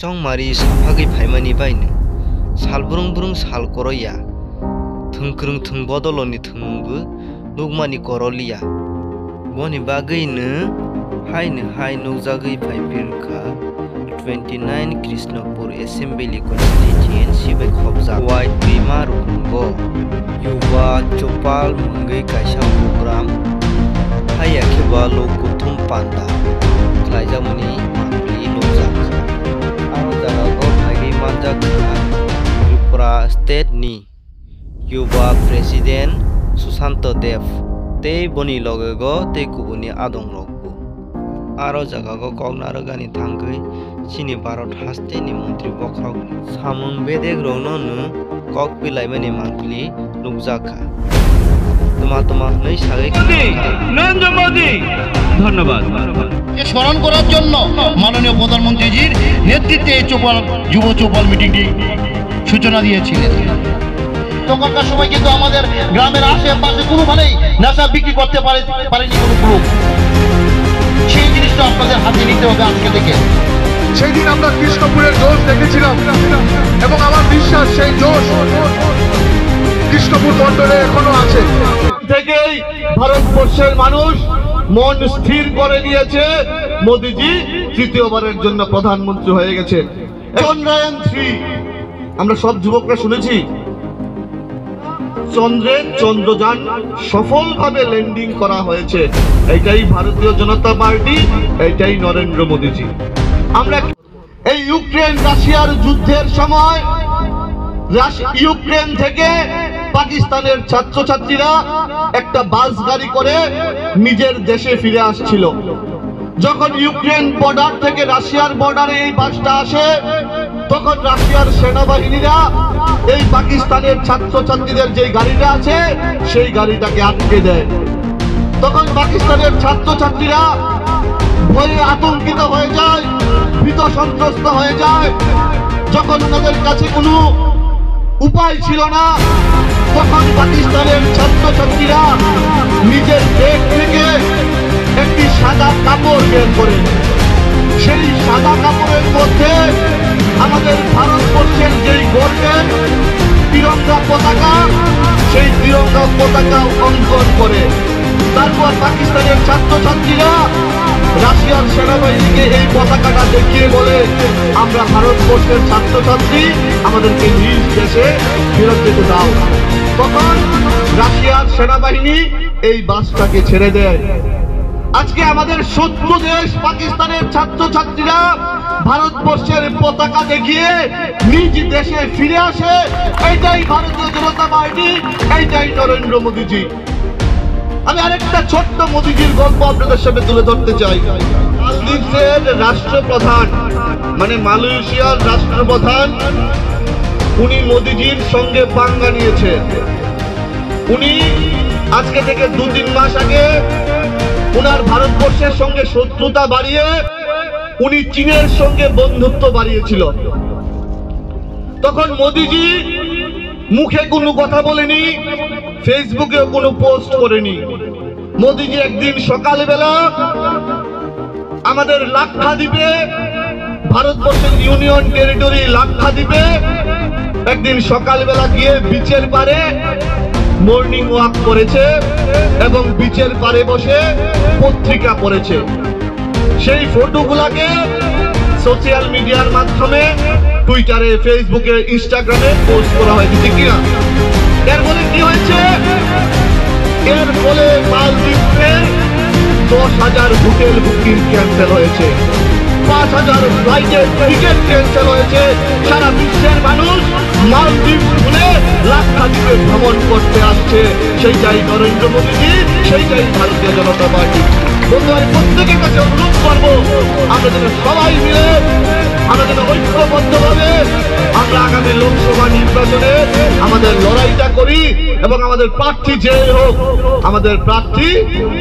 정말이 사파의 발만이 바이는 살부릉부릉 살거러야 등크릉 등버덜러니 등문구 녹만이 거럴리야 뭐니 바그이는 하이는 하이 녹자의 발필카 29 Krishnapur Assembly Constituency by Khobja White Bima Rungo Yuba Chopal Mungai Kaisa Program Haya Keba Lokutum Panda Klaijamuni Mangli Lojaka Aro Jagago Hagi Manjaka Tripura State Ni Yuba President Susanto Dev Te Boni Logago Te Kubuni Adong Logbo Aro Jagago Kognaragani Tangai Chini Bharat Hasteni Mantri Bokrok Samung Bedek Rononu Kok Pilaimani Mangli Nukjaka Toma Nei Sagai Narendra Modi ধন্যবাদ স্মরণ করার জন্য মাননীয় প্রধানমন্ত্রীজির নেতৃত্বে যুব চৌপাল মিটিংটি সূচনা দিয়েছিলেন। তখনকার সময় কিন্তু আমাদের গ্রামের আশেপাশে কোনোভাবেই নেশা বিক্রি করতে পারেনি কোনো গ্রুপ। সেই জিনিসটা আপনাদের হাতে নিতে হবে আজকে থেকে। সেই দিন আমরা কৃষ্ণপুরের জোশ দেখেছিলাম এবং আমার বিশ্বাস সেই জোশ কৃষ্ণপুর মন্ডলে এখনো আছে। থেকেই ভারতবর্ষের মানুষ মন স্থির করে নিয়েছে, মোদিজি তৃতীয়বারের জন্য প্রধানমন্ত্রী হয়ে গেছে। চন্দ্রায়ন 3 আমরা সব যুবকরা শুনেছি, চন্দ্রের চন্দ্রযান সফলভাবে ল্যান্ডিং করা হয়েছে। এটাই ভারতীয় জনতা পার্টি, এটাই নরেন্দ্র মোদিজি। আমরা এই ইউক্রেন রাশিয়ার যুদ্ধের সময় ইউক্রেন থেকে পাকিস্তানের ছাত্রছাত্রীরা একটা বাস গাড়ি করে নিজের দেশে ফিরে আসছিল। যখন ইউক্রেন বর্ডার থেকে রাশিয়ার বর্ডারে এই বাসটা আসে, তখন রাশিয়ার সেনাবাহিনীরা এই পাকিস্তানের ছাত্রছাত্রীদের যে গাড়িটা আছে সেই গাড়িটাকে আটকে দেয়। তখন পাকিস্তানের ছাত্রছাত্রীরা ভয়ে আতঙ্কিত হয়ে যায়, ভীত সন্ত্রস্ত হয়ে যায়। যখন ওনাদের কাছে কোনো উপায় ছিল না, তখন পাকিস্তানের ছাত্রছাত্রীরা নিজের ব্যাগ থেকে একটি সাদা কাপড় বের করে, সেই সাদা কাপড়ের মধ্যে আমাদের ভারতবর্ষের যেই গর্বের তিরঙ্গা পতাকা, সেই তিরঙ্গা পতাকা অঙ্কন করে তারপর পাকিস্তানের ছাত্রছাত্রীরা রাশিয়ার সেনাবাহিনীকে এই পতাকাটা দেখিয়ে বলে, আমরা ভারতবর্ষের ছাত্রছাত্রী, আমাদেরকে নিজ দেশে ফেরত যেতে দাও। তখন রাশিয়ার সেনাবাহিনী এই বাসটাকে ছেড়ে দেয়। আজকে আমাদের শত্রু দেশ পাকিস্তানের ছাত্রছাত্রীরা ভারতবর্ষের পতাকা দেখিয়ে নিজ দেশে ফিরে আসে। এইটাই ভারতীয় জনতা পার্টি, এইটাই নরেন্দ্র মোদিজি। আমি আরেকটা ছোট্ট মোদিজির গল্প আপনাদের সামনে তুলে ধরতে চাই। মালদ্বীপের রাষ্ট্রপ্রধান মানে মালয়েশিয়ার রাষ্ট্রপ্রধান, উনি মোদিজির সঙ্গে পাঙ্গা নিয়েছে। উনি আজকে থেকে 2-3 মাস আগে উনার ভারতবর্ষের সঙ্গে শত্রুতা বাড়িয়ে উনি চীনের সঙ্গে বন্ধুত্ব বাড়িয়েছিল। তখন মোদিজি মুখে কোনো কথা বলেনি, ফেসবুকেও কোনো পোস্ট করেনি। মোদিজি একদিন সকালবেলা আমাদের লাক্ষাদ্বীপে, ভারতবর্ষের ইউনিয়ন টেরিটরি লাক্ষাদ্বীপে একদিন সকালবেলা গিয়ে বিচের পারে মর্নিং ওয়াক করেছে এবং বিচের পারে বসে পত্রিকা পড়েছে। সেই ফটোগুলাকে সোশ্যাল মিডিয়ার মাধ্যমে টুইটারে, ফেসবুকে, ইনস্টাগ্রামে পোস্ট করা হয়েছে, ঠিক কিনা? এর ফলে কি হয়েছে? এর ফলে মালদ্বীপে 10,000 হোটেল বুকিং ক্যান্সেল হয়েছে, 5,000 ফ্লাইটের টিকিট ক্যান্সেল হয়েছে। সারা বিশ্বের মানুষ মালদ্বীপ ভুলে লাক্ষাদ্বীপে ভ্রমণ করতে আসছে। সেইটাই নরেন্দ্র মোদিজি, সেইটাই ভারতীয় জনতা পার্টি। বন্ধু, আমি প্রত্যেকের কাছে অনুরোধ করবো, আমরা যেন সবাই মিলে, আমরা যেন ঐক্যবদ্ধভাবে আমরা আগামী লোকসভা নির্বাচনে আমাদের লড়াইটা করি এবং আমাদের প্রার্থী যে হোক, আমাদের প্রার্থী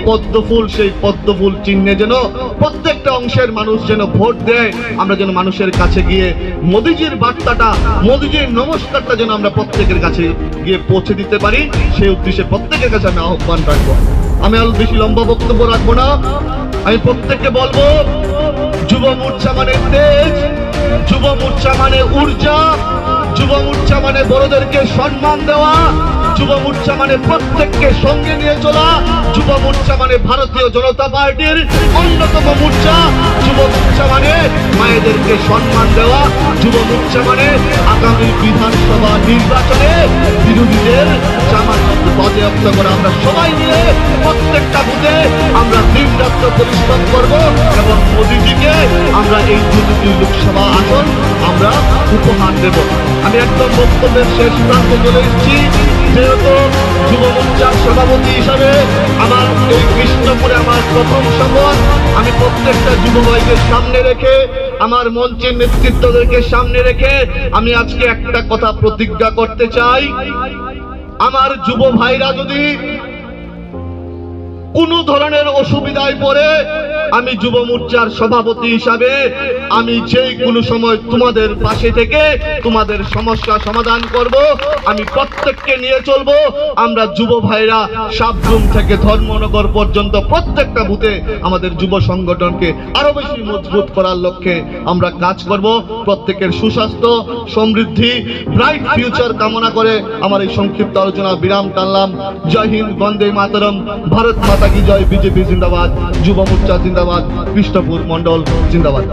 পদ্মফুল, সেই পদ্মফুল চিহ্নে যেন প্রত্যেকটা অংশের মানুষ যেন ভোট দেয়। আমরা যেন মানুষের কাছে গিয়ে মোদিজির বার্তাটা, মোদিজির নমস্কারটা যেন আমরা প্রত্যেকের কাছে গিয়ে পৌঁছে দিতে পারি, সেই উদ্দেশ্যে প্রত্যেকের কাছে আমি আহ্বান রাখবো। আমি আর বেশি লম্বা বক্তব্য রাখবো না। আমি প্রত্যেককে বলবো, যুব মোর্চা মানে তেজ, যুব মোর্চা মানে ঊর্জা, যুব মোর্চা মানে বড়দেরকে সম্মান দেওয়া, যুব মোর্চা মানে প্রত্যেককে সঙ্গে নিয়ে চলা, যুব মোর্চা মানে ভারতীয় জনতা পার্টির অন্যতম মোর্চা, যুব মোর্চা মানে মায়েদেরকে সম্মান দেওয়া, যুব মোর্চা মানে আগামী বিধানসভা নির্বাচনে বিরোধীদের জামাত বাজেয়াপ্ত করা। আমরা সবাই মিলে প্রত্যেকটা বুথে আমরা দিনরাত্র পরিশ্রম করব এবং মোদীজিকে আমরা এই দুটি লোকসভা আসন আমরা উপহার দেব। আমি একদম বক্তব্যের শেষ প্রান্তে চলে এসেছি। যেহেতু যুব মোর্চার সভাপতি হিসাবে আমার এই কৃষ্ণপুরে আমার প্রথম শপথ, আমি প্রত্যেকটা যুব ভাইদের সামনে রেখে, আমার মঞ্চের নেতৃত্বদেরকে সামনে রেখে আমি আজকে একটা কথা প্রতিজ্ঞা করতে চাই। আমার যুব ভাইরা যদি কোন ধরনের অসুবিধায় পড়ে, আমি যুব মোর্চার সভাপতি হিসাবে আমি যে কোনো সময় তোমাদের পাশে থেকে তোমাদের সমস্যা সমাধান করব। আমি প্রত্যেককে নিয়ে চলবো। আমরা যুব ভাইরা সাবরুম থেকে ধর্মনগর পর্যন্ত প্রত্যেকটা বুথে আমাদের যুব সংগঠনকে আরো বেশি মজবুত করার লক্ষ্যে আমরা কাজ করব। প্রত্যেকের সুস্বাস্থ্য, সমৃদ্ধি, ব্রাইট ফিউচার কামনা করে আমার এই সংক্ষিপ্ত আলোচনা বিরাম টানলাম। জয় হিন্দ, বন্দে মাতরম, ভারত মাতা কি জয়, বিজেপি জিন্দাবাদ, যুব মোর্চা জিন্দাবাদ, কৃষ্ণপুর মন্ডল জিন্দাবাদ।